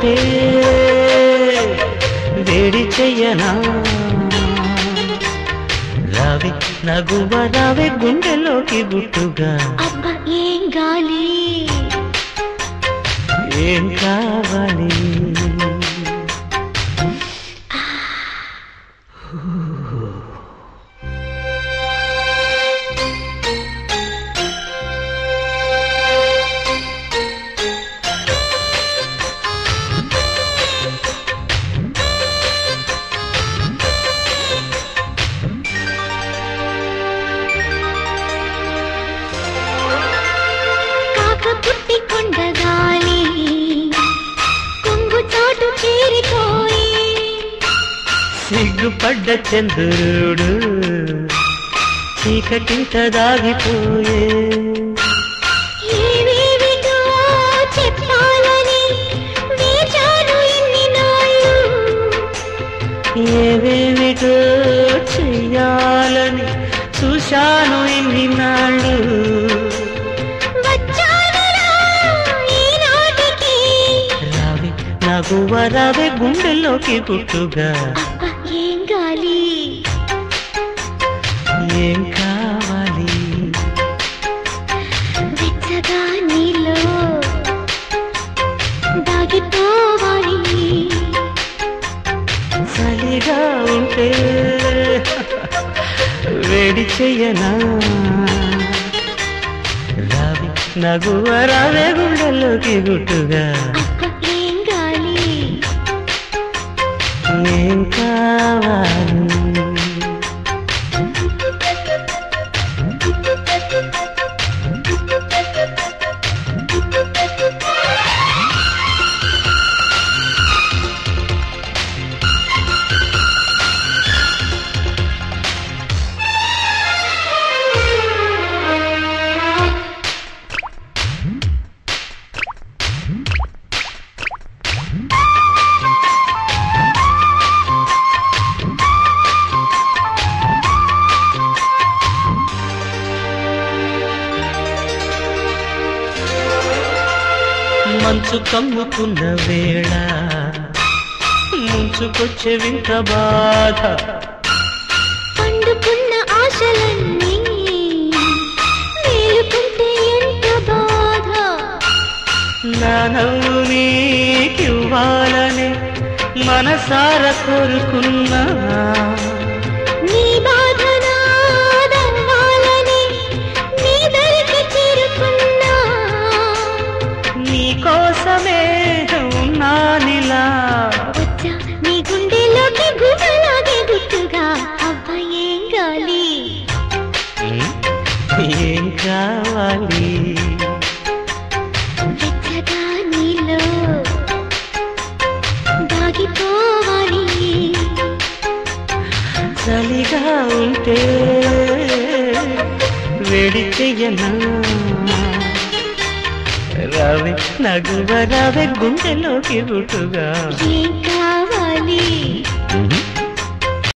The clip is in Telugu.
ఉంటే వేడి చెయ్యనా రావి నగువ రావే గుండెలోకి గుట్టుగా అబ్బా ఏం గాలి ఏం కావాలి సిగ్గుపడ్డ చంద్రుడు చీకటింట దాగిపోయే ఏవేవిటో చెప్పాలని వేచాను ఇన్ని నాళ్ళు ఏవేవిటో చెయ్యాలని చూశాను ఇన్ని నాళ్ళు రావి నగువ రావే గుండెల్లోకి పుట్టుగా ఏం గాలి ఏం కావాలి వెచ్చగా నీలో దాగిపోవాలి చలిగా ఉంటే వేడి చెయ్యనా రావి నగువ రావే గుండెల్లోకి గుట్టుగా ఏం గాలి ఏం కావాలి మంచు కమ్ముకున్న వేళ ముంచుకొచ్చే వింత బాధ పండుకున్న ఆశలన్నీ మేలుకుంటే ఎంత బాధ నా నవ్వు నీకివ్వాలని మనసార కోరుకున్నా నీ బాధ నాదవ్వాలని నీ దరికి చేరుకున్నా నీకోసమే ఉన్నానిలా వచ్చా నీ గుండెలోకి గుబలాగే గుట్టుగా అబ్బా ఏం గాలి ఏం కావాలి వెచ్చగా నీలో దాగిపోవాలి చలిగా ఉంటే వేడి చెయ్యనా రావే నగువ రావే గుండెలోకి గుట్టుగా ఏం